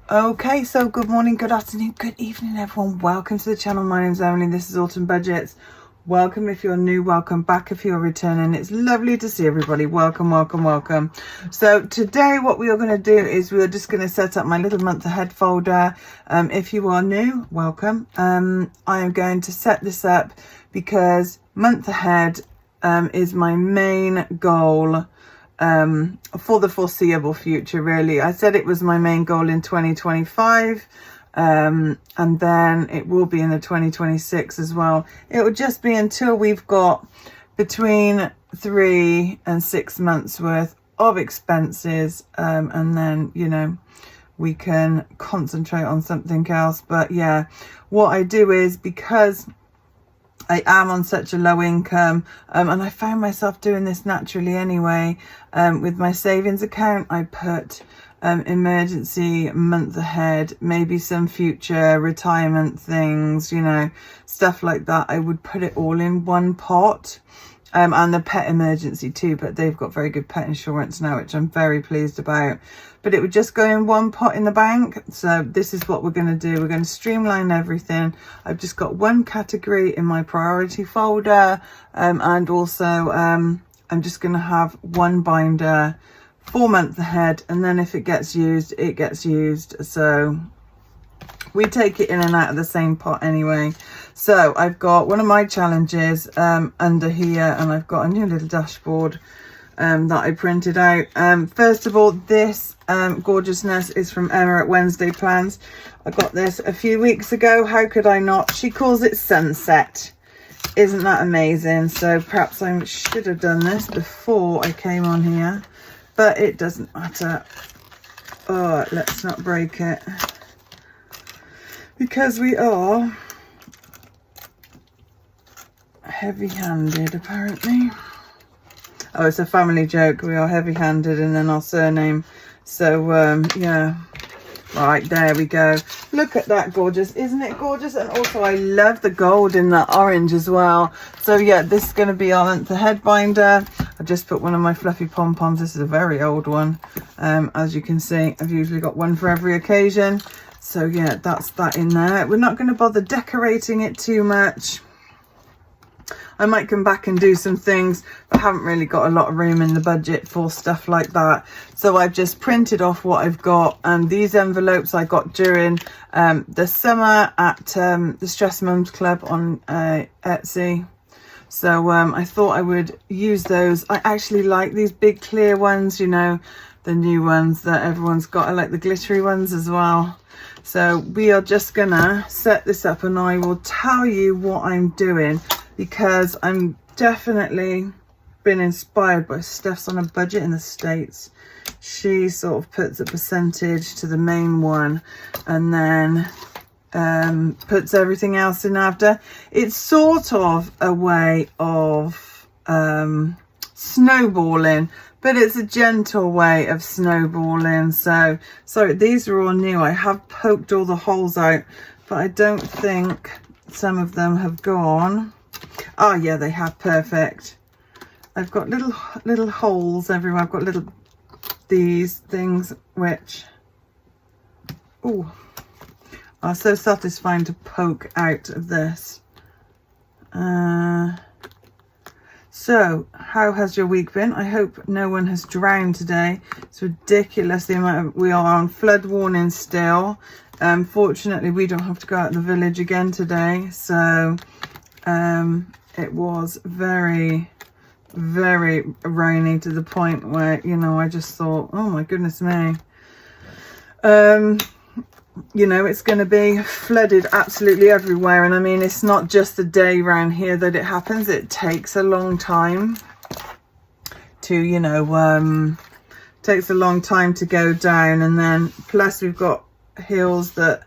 Okay, so good morning, good afternoon, good evening everyone. Welcome to the channel. My name's Emily. This is Autumn Budgets. Welcome if you're new, welcome back if you're returning. It's lovely to see everybody. Welcome, welcome, welcome. So today what we are going to do is we are just going to set up my little month ahead folder. If you are new, welcome. I am going to set this up because month ahead is my main goal for the foreseeable future. Really, I said it was my main goal in 2025, and then it will be in the 2026 as well. It will just be until we've got between 3 and 6 months worth of expenses, and then, you know, we can concentrate on something else. But yeah, what I do is, because I am on such a low income, and I found myself doing this naturally anyway, with my savings account, I put emergency, month ahead, maybe some future retirement things, you know, stuff like that. I would put it all in one pot. And the pet emergency too, but they've got very good pet insurance now, which I'm very pleased about. But it would just go in one pot in the bank. So this is what we're going to do. We're going to streamline everything. I've just got one category in my priority folder, and also I'm just going to have one binder for month ahead, and then if it gets used, it gets used. So we take it in and out of the same pot anyway. So I've got one of my challenges under here, and I've got a new little dashboard that I printed out. First of all, this gorgeousness is from Emma at Wednesday Plans. I got this a few weeks ago. How could I not? She calls it Sunset. Isn't that amazing? So perhaps I should have done this before I came on here, but it doesn't matter. Oh, let's not break it, because we are heavy-handed apparently. Oh, it's a family joke. We are heavy-handed, and then our surname. So yeah, right, there we go. Look at that, gorgeous. Isn't it gorgeous? And also I love the gold in that orange as well. So yeah, this is going to be our month ahead binder. I just put one of my fluffy pom-poms. This is a very old one. As you can see, I've usually got one for every occasion. So yeah, that's that in there. We're not going to bother decorating it too much. I might come back and do some things, but I haven't really got a lot of room in the budget for stuff like that. So I've just printed off what I've got, and these envelopes I got during the summer at the Stress Mums Club on Etsy. So I thought I would use those. I actually like these big clear ones, you know, the new ones that everyone's got. I like the glittery ones as well. So we are just gonna set this up, and I will tell you what I'm doing, because I'm definitely been inspired by Steph's on a budget in the States. She sort of puts a percentage to the main one, and then puts everything else in after. It's sort of a way of snowballing, but it's a gentle way of snowballing. So sorry, these are all new. I have poked all the holes out, but I don't think some of them have gone. Oh yeah, they have. Perfect. I've got little holes everywhere. I've got these things which are so satisfying to poke out of this. So how has your week been? I hope no one has drowned today. It's ridiculous the amount of, we are on flood warning still. Fortunately we don't have to go out the village again today. So it was very, very rainy, to the point where, you know, I just thought, oh my goodness me. You know, it's going to be flooded absolutely everywhere. And I mean, it's not just the day around here that it happens. It takes a long time to, you know, takes a long time to go down. And then plus we've got hills that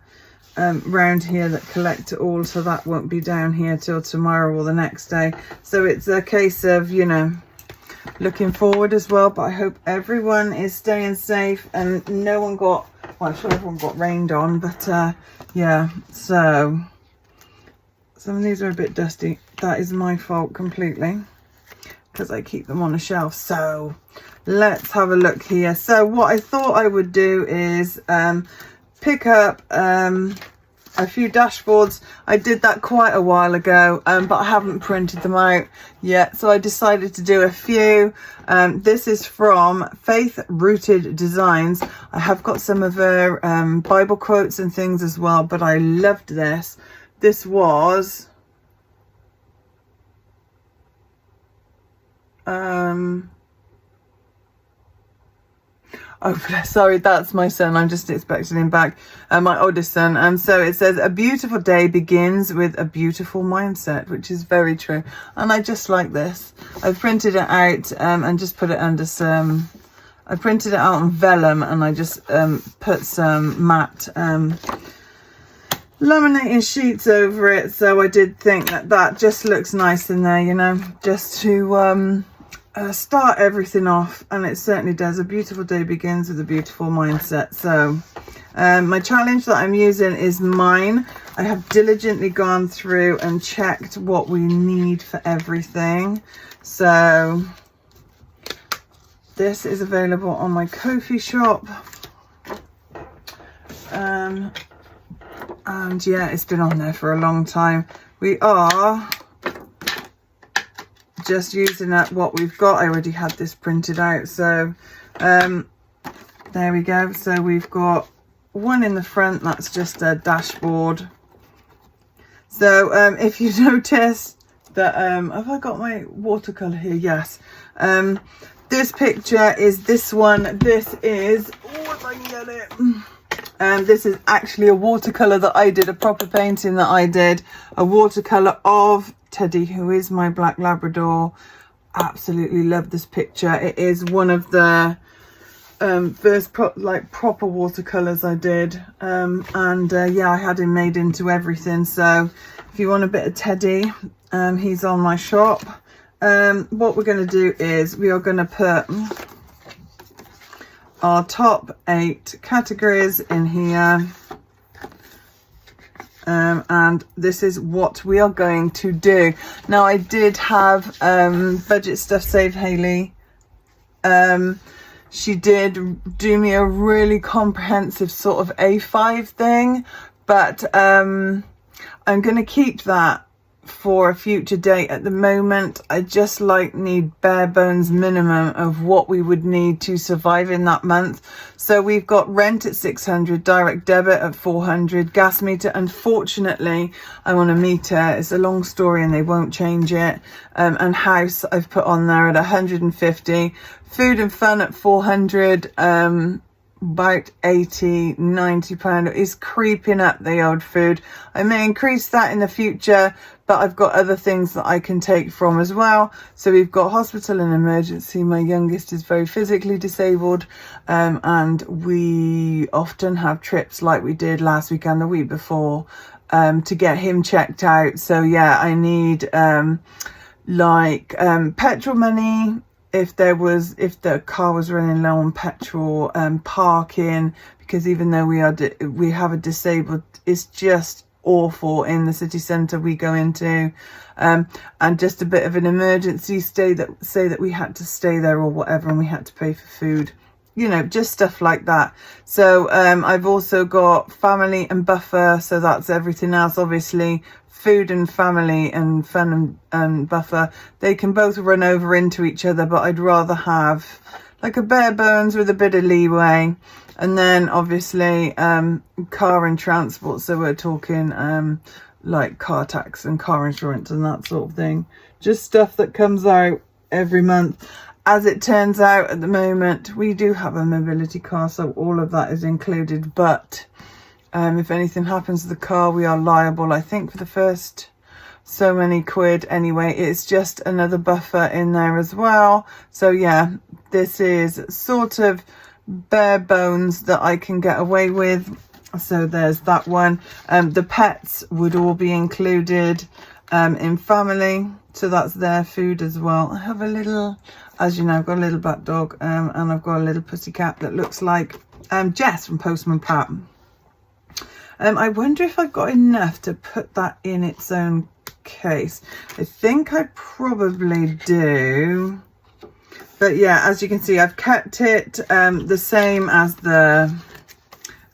round here that collect it all, so that won't be down here till tomorrow or the next day. So it's a case of, you know, looking forward as well. But I hope everyone is staying safe and no one got, well, I'm sure everyone got rained on, but yeah. So some of these are a bit dusty. That is my fault completely, because I keep them on a shelf. So let's have a look here. So what I thought I would do is pick up a few dashboards. I did that quite a while ago, but I haven't printed them out yet, so I decided to do a few. This is from Faith Rooted Designs. I have got some of her Bible quotes and things as well, but I loved this. This was oh, sorry, that's my son. I'm just expecting him back. My oldest son. So it says, a beautiful day begins with a beautiful mindset, which is very true. And I just like this. I've printed it out and just put it under some... I printed it out on vellum, and I just put some matte laminating sheets over it. So I did think that that just looks nice in there, you know, just to... start everything off, and it certainly does. A beautiful day begins with a beautiful mindset. So my challenge that I'm using is mine. I have diligently gone through and checked what we need for everything. So this is available on my Ko-fi shop, and yeah, it's been on there for a long time. We are just using up what we've got. I already had this printed out, so there we go. So we've got one in the front, that's just a dashboard. So if you notice that have I got my watercolor here? Yes. This picture is this one. This is, oh, if I can get it, this is actually a watercolor that I did, a proper painting that I did, a watercolor of Teddy, who is my black Labrador. Absolutely love this picture. It is one of the first proper watercolors I did, yeah, I had him made into everything. So if you want a bit of Teddy, he's on my shop. What we're going to do is we are going to put our top 8 categories in here. And this is what we are going to do. Now, I did have Budget Stuff Save Hayley. She did do me a really comprehensive sort of A5 thing, but I'm going to keep that for a future date. At the moment, I just need bare bones minimum of what we would need to survive in that month. So we've got rent at 600, direct debit at 400, gas meter, unfortunately I'm on a meter, it's a long story and they won't change it, and house I've put on there at 150, food and fun at 400, about 80-90 pound. Is creeping up, the old food. I may increase that in the future, but I've got other things that I can take from as well. So we've got hospital and emergency. My youngest is very physically disabled, and we often have trips like we did last week and the week before to get him checked out. So yeah, I need petrol money, if the car was running low on petrol, parking, because even though we have a disabled, it's just awful in the city centre we go into, and just a bit of an emergency say that we had to stay there or whatever, and we had to pay for food, you know, just stuff like that. So I've also got family and buffer, so that's everything else. Obviously food and family and fun and buffer, they can both run over into each other, but I'd rather have like a bare bones with a bit of leeway. And then obviously car and transport, so we're talking like car tax and car insurance and that sort of thing, just stuff that comes out every month. As it turns out, at the moment we do have a mobility car, so all of that is included, but if anything happens to the car, we are liable, I think, for the first so many quid. Anyway, it's just another buffer in there as well. So yeah, this is sort of bare bones that I can get away with. So there's that one. The pets would all be included in family, so that's their food as well. I have a little, as you know, I've got a little black dog, and I've got a little pussycat that looks like Jess from Postman Pat. I wonder if I've got enough to put that in its own case. I think I probably do. But yeah, as you can see, I've kept it the same as the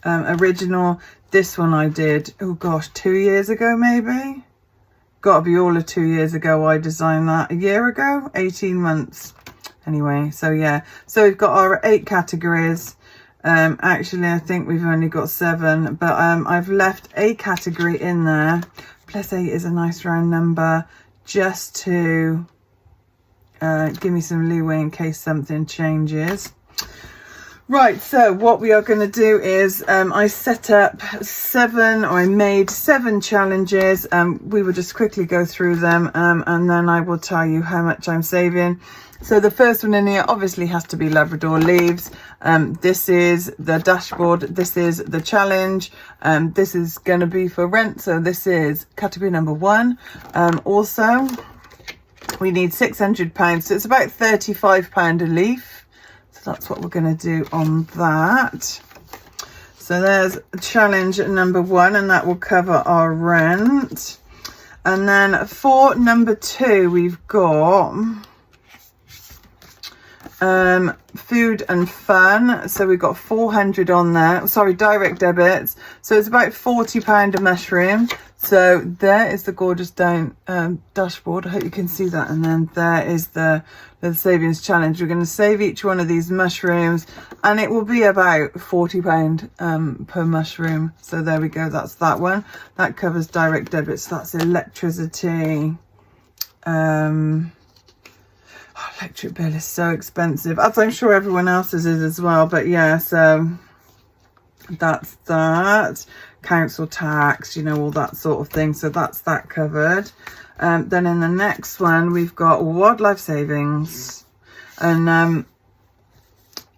original. This one I did, oh gosh, 2 years ago maybe. Gotta be all of 2 years ago. I designed that a year ago, 18 months. Anyway, so yeah. So we've got our 8 categories. Actually, I think we've only got 7, but I've left a category in there. Plus 8 is a nice round number, just to give me some leeway in case something changes. Right, so what we are going to do is I set up 7, or I made 7 challenges. We will just quickly go through them, and then I will tell you how much I'm saving. So the first one in here obviously has to be Labrador leaves. This is the dashboard. This is the challenge. This is going to be for rent. So this is category number 1. Also, we need £600. So it's about £35 a leaf. So that's what we're going to do on that. So there's challenge number 1, and that will cover our rent. And then for number 2, we've got food and fun. So we've got 400 on there. Sorry, direct debits. So it's about £40 a mushroom. So there is the gorgeous dashboard. I hope you can see that. And then there is the savings challenge. We're going to save each one of these mushrooms, and it will be about £40 per mushroom. So there we go. That's that one. That covers direct debits. That's electricity. Electric bill is so expensive, as I'm sure everyone else's is as well. But yeah, so that's that. Council tax, you know, all that sort of thing. So that's that covered. Then in the next one, we've got wildlife savings. And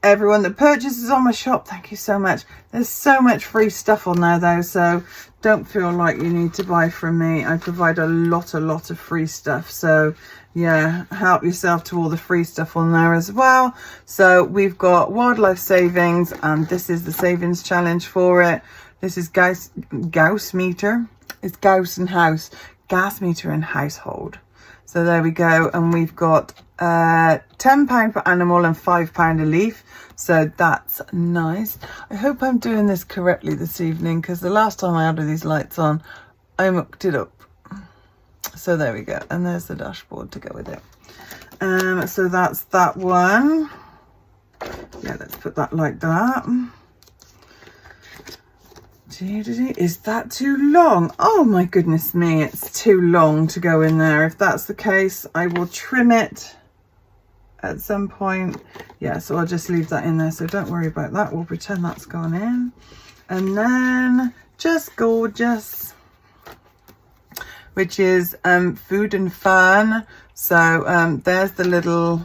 everyone that purchases on my shop, thank you so much. There's so much free stuff on there though, so don't feel like you need to buy from me. I provide a lot of free stuff. So yeah, help yourself to all the free stuff on there as well. So we've got wildlife savings, and this is the savings challenge for it. This is Gauss meter. It's Gauss and house, gas meter and household. So there we go. And we've got £10 per animal and £5 a leaf. So that's nice. I hope I'm doing this correctly this evening, because the last time I had these lights on, I mucked it up. So there we go. And there's the dashboard to go with it. So that's that one. Yeah, let's put that like that. Is that too long? Oh my goodness me, it's too long to go in there. If that's the case, I will trim it at some point. Yeah, so I'll just leave that in there, so don't worry about that. We'll pretend that's gone in. And then just gorgeous, which is food and fun. So there's the little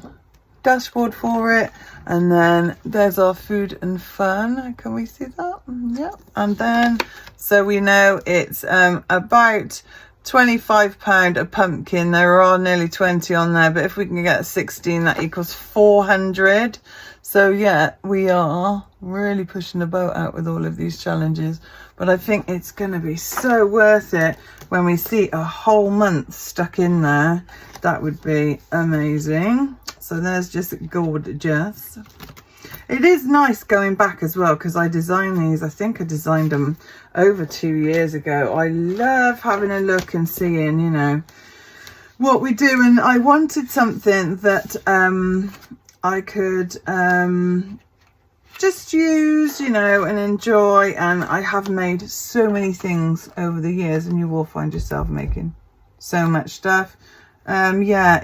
dashboard for it, and then there's our food and fun. Can we see that? Yeah. And then so we know it's about £25 a pumpkin. There are nearly 20 on there, but if we can get 16, that equals 400. So yeah, we are really pushing the boat out with all of these challenges, but I think it's going to be so worth it when we see a whole month stuck in there. That would be amazing. So there's just gorgeous. It is nice going back as well, because I designed these, I think I designed them over 2 years ago. I love having a look and seeing, you know, what we do. And I wanted something that I could just use, you know, and enjoy. And I have made so many things over the years, and you will find yourself making so much stuff. Yeah,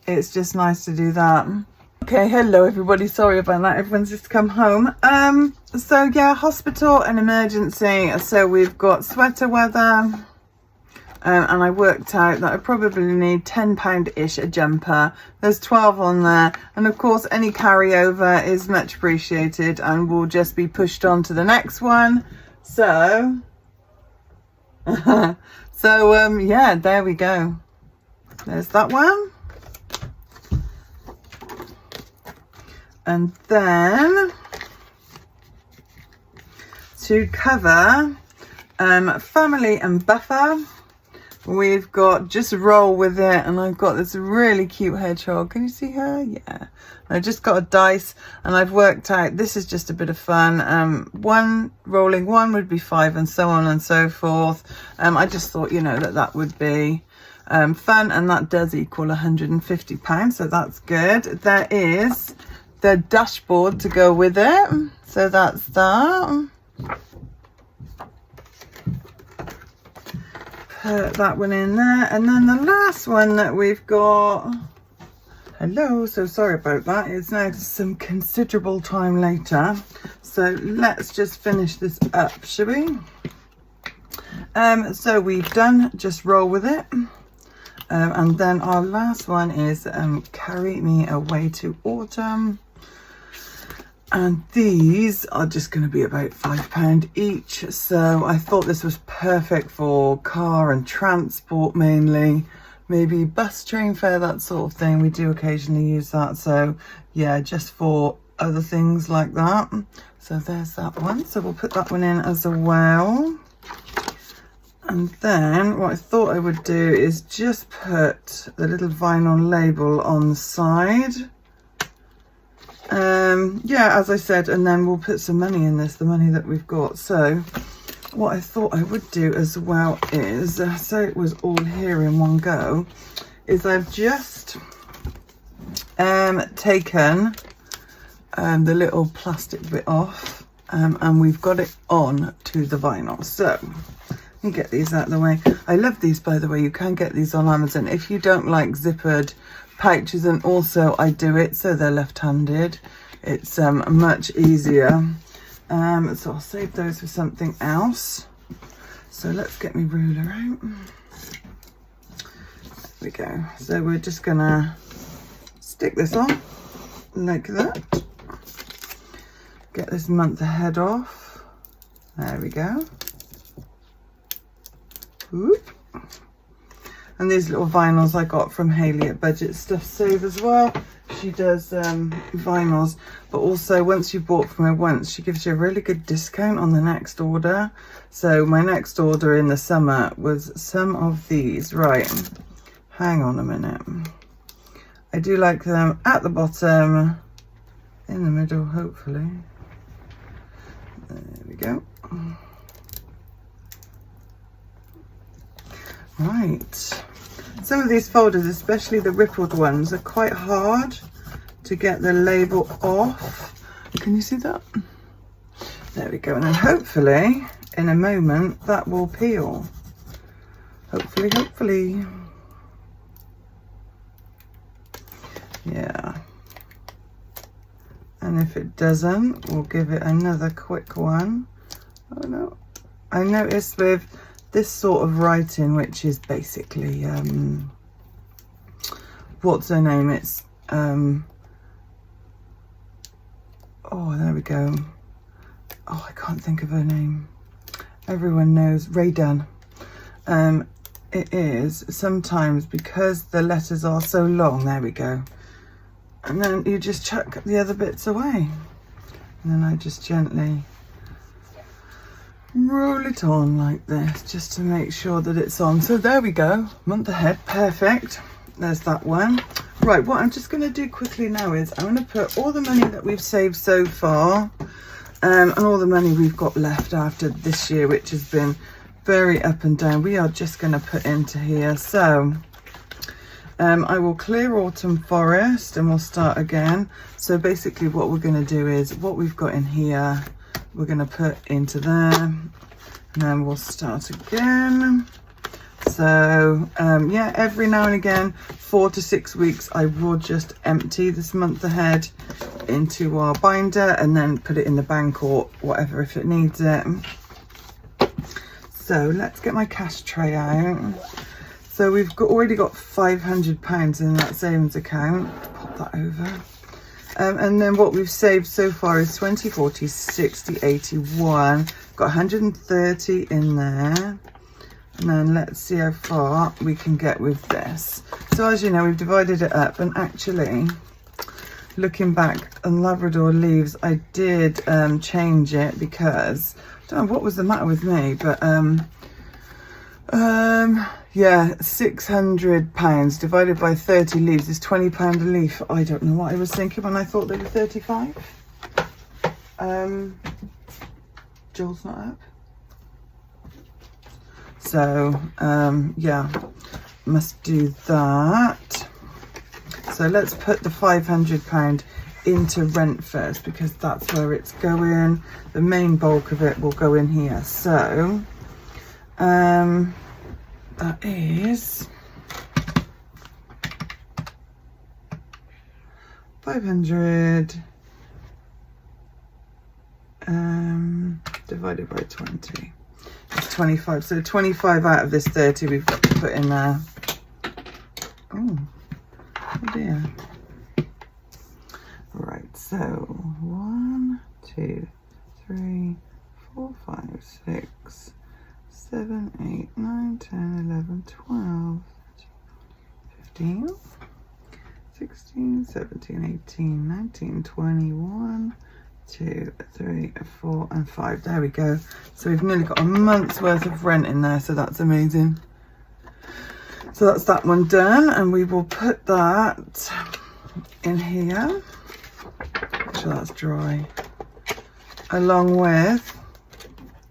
it's just nice to do that. Okay, hello everybody, sorry about that, everyone's just come home. So yeah, hospital and emergency. So we've got sweater weather, and I worked out that I probably need £10-ish a jumper. There's 12 on there, and of course any carryover is much appreciated and will just be pushed on to the next one. So yeah, there we go. There's that one. And then to cover family and buffer, we've got Just Roll With It, and I've got this really cute hedgehog. Can you see her? Yeah. I just got a dice, and I've worked out this is just a bit of fun. Rolling one would be 5, and so on and so forth. I just thought, you know, that would be fun, and that does equal £150, so that's good. There is the dashboard to go with it, so that's that. Put that one in there, and then the last one that we've got, hello, so sorry about that, it's now some considerable time later, so let's just finish this up, shall we? So we've done Just Roll With It, and then our last one is Carry Me Away to Autumn. And these are just going to be about £5 each. So I thought this was perfect for car and transport mainly. Maybe bus, train fare, that sort of thing. We do occasionally use that. So yeah, just for other things like that. So there's that one. So we'll put that one in as well. And then what I thought I would do is just put the little vinyl label on the side. Yeah, as I said, and then we'll put some money in this, the money that we've got. So what I thought I would do as well is, so it was all here in one go, is I've just taken the little plastic bit off, and we've got it on to the vinyl. So let me get these out of the way. I love these, by the way. You can get these on Amazon if you don't like zippered pouches, and also I do it so they're left-handed. It's much easier. So I'll save those for something else. So let's get my ruler out. There we go. So we're just gonna stick this on like that. Get this month ahead off. There we go. Whoop. And these little vinyls I got from Hayley at Budget Stuff Save as well. She does vinyls, but also once you bought from her once, she gives you a really good discount on the next order. So my next order in the summer was some of these. Right, hang on a minute. I do like them at the bottom, in the middle, hopefully. There we go. Right. Some of these folders, especially the rippled ones, are quite hard to get the label off. Can you see that? There we go. And then hopefully, in a moment, that will peel. Hopefully, hopefully. Yeah. And if it doesn't, we'll give it another quick one. Oh no. I noticed with this sort of writing, which is basically what's her name, it's oh, there we go. Oh, I can't think of her name. Everyone knows, Ray Dunn. It is sometimes, because the letters are so long, there we go, and then you just chuck the other bits away, and then I just gently roll it on like this, just to make sure that it's on. So there we go, month ahead, perfect. There's that one. Right, what I'm just going to do quickly now is I'm going to put all the money that we've saved so far, and all the money we've got left after this year, which has been very up and down, we are just going to put into here. So I will clear Autumn Forest and we'll start again. So basically what we're going to do is what we've got in here, we're going to put into there, and then we'll start again. So yeah, every now and again, 4 to 6 weeks, I will just empty this month ahead into our binder and then put it in the bank or whatever if it needs it. So let's get my cash tray out. So we've already got £500 in that savings account. Pop that over. And then what we've saved so far is 20, 40, 60, 81. Got 130 in there. And then let's see how far we can get with this. So as you know, we've divided it up, and actually looking back on Labrador Leaves, I did change it because I don't know what was the matter with me, but Yeah, £600 divided by 30 leaves is £20 a leaf. I don't know what I was thinking when I thought they were 35. Joel's not up. So, yeah, must do that. So let's put the £500 into rent first, because that's where it's going. The main bulk of it will go in here. So, that is 500 divided by 20. It's 25. So 25 out of this 30 we've got to put in there. Oh dear. Right, so 1, 2, 3, 4, 5, 6, 7, 8, 9, 10, 11, 12, 13, 15, 16, 17, 18, 19, 21, 2, 3, 4 and 5. There we go. So we've nearly got a month's worth of rent in there, so that's amazing. So that's that one done, and we will put that in here. Make sure that's dry. Along with,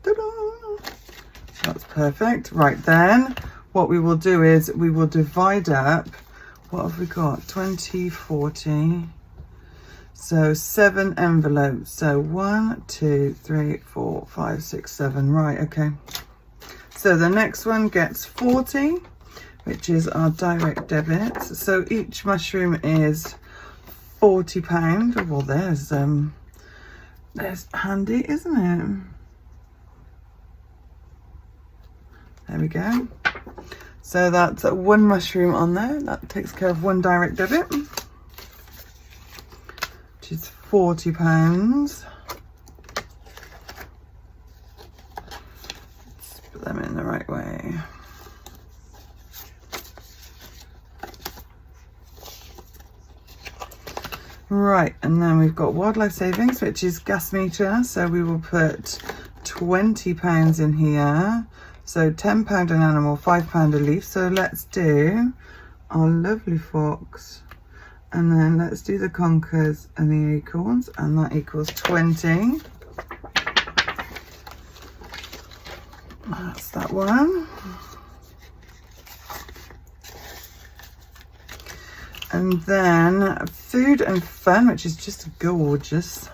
ta-da! That's perfect. Right then, what we will do is we will divide up, what have we got? 20, 40. So 7 envelopes. So 1, 2, 3, 4, 5, 6, 7. Right, okay. So the next one gets 40, which is our direct debit. So each mushroom is £40. Well, there's handy, isn't it? There we go. So that's one mushroom on there. That takes care of one direct debit, which is £40. Let's put them in the right way. Right, and then we've got wildlife savings, which is gas meter. So we will put £20 in here. So £10 an animal, £5 a leaf. So let's do our lovely fox, and then let's do the conkers and the acorns, and that equals 20. That's that one. And then food and fun, which is just gorgeous.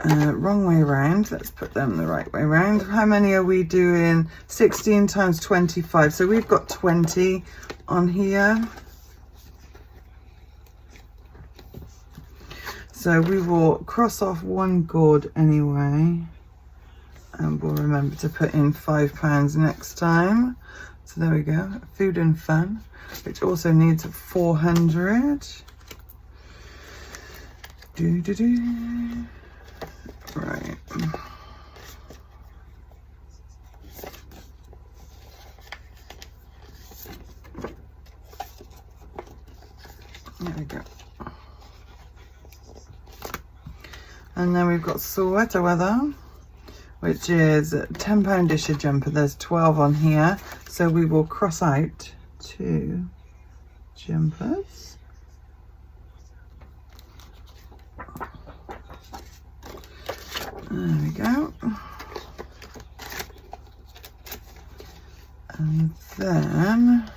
Wrong way around. Let's put them the right way around. How many are we doing? 16 times 25. So we've got 20 on here. So we will cross off one gourd anyway. And we'll remember to put in £5 next time. So there we go. Food and fun, which also needs 400. Right. There we go. And then we've got sweater weather, which is £10 disher jumper. There's 12 on here. So we will cross out 2 jumpers. There we go. And then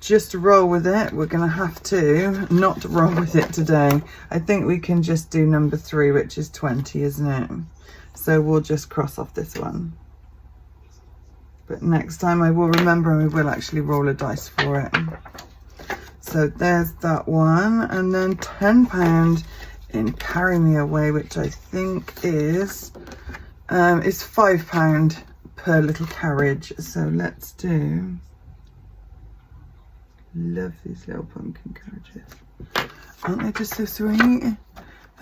just roll with it. We're going to have to not roll with it today. I think we can just do number 3, which is 20, isn't it? So we'll just cross off this one. But next time I will remember, and we will actually roll a dice for it. So there's that one. And then £10 in Carry Me Away, which I think is £5 per little carriage. So let's do, love these little pumpkin carriages, aren't they just so sweet?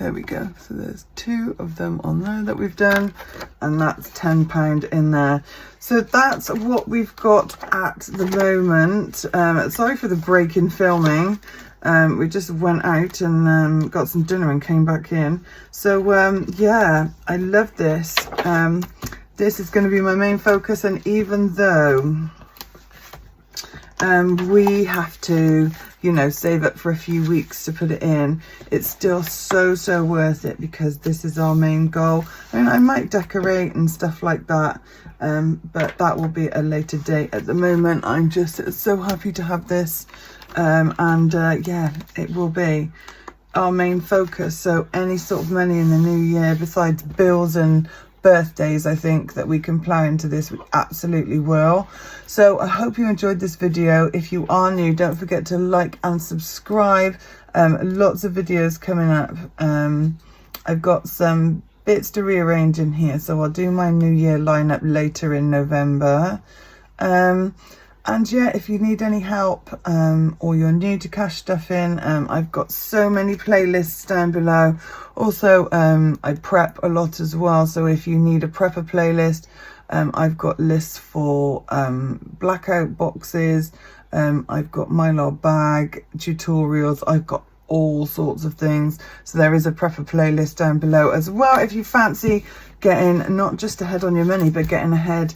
There we go. So there's 2 of them on there that we've done, and that's £10 in there. So that's what we've got at the moment. Sorry for the break in filming. We just went out and got some dinner and came back in. So yeah, I love this. This is going to be my main focus, and even though we have to, you know, save up for a few weeks to put it in, it's still so worth it, because this is our main goal. I mean, I might decorate and stuff like that, but that will be at a later date. At the moment, I'm just so happy to have this, yeah, it will be our main focus. So any sort of money in the new year, besides bills and birthdays, I think, that we can plow into this, we absolutely will. So I hope you enjoyed this video. If you are new, don't forget to like and subscribe. Lots of videos coming up. I've got some bits to rearrange in here, so I'll do my new year lineup later in November. And yeah, if you need any help, or you're new to cash stuff in, I've got so many playlists down below. Also, I prep a lot as well, so if you need a prepper playlist, I've got lists for blackout boxes, I've got mylar bag tutorials, I've got all sorts of things. So there is a prepper playlist down below as well, if you fancy getting not just ahead on your money, but getting ahead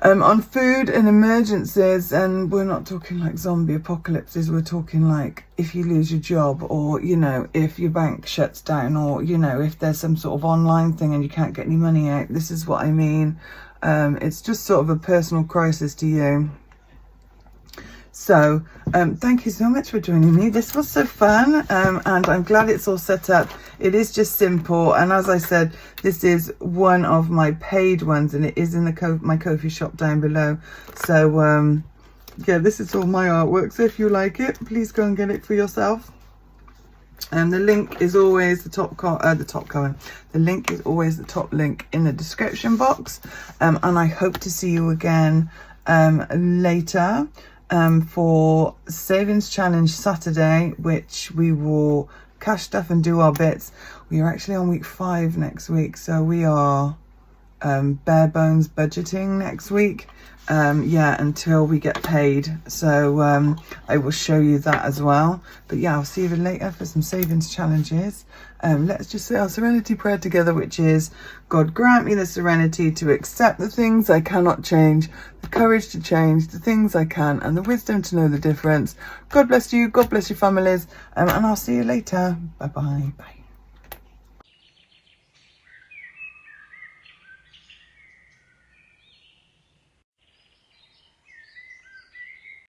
on food and emergencies. And we're not talking like zombie apocalypses, we're talking like if you lose your job, or, you know, if your bank shuts down, or, you know, if there's some sort of online thing and you can't get any money out. This is what I mean. It's just sort of a personal crisis to you. So thank you so much for joining me. This was so fun, and I'm glad it's all set up. It is just simple, and as I said, this is one of my paid ones, and it is in the my Ko-fi shop down below. So yeah, this is all my artwork, so if you like it, please go and get it for yourself. And the link is always the the link is always the top link in the description box. And I hope to see you again later for Savings Challenge Saturday, which we will cash stuff and do our bits. We are actually on week 5 next week, so we are bare bones budgeting next week. Yeah, until we get paid. So I will show you that as well. But yeah, I'll see you later for some savings challenges. Let's just say our serenity prayer together, which is: God, grant me the serenity to accept the things I cannot change, the courage to change the things I can, and the wisdom to know the difference. God bless you, God bless your families, and I'll see you later. Bye.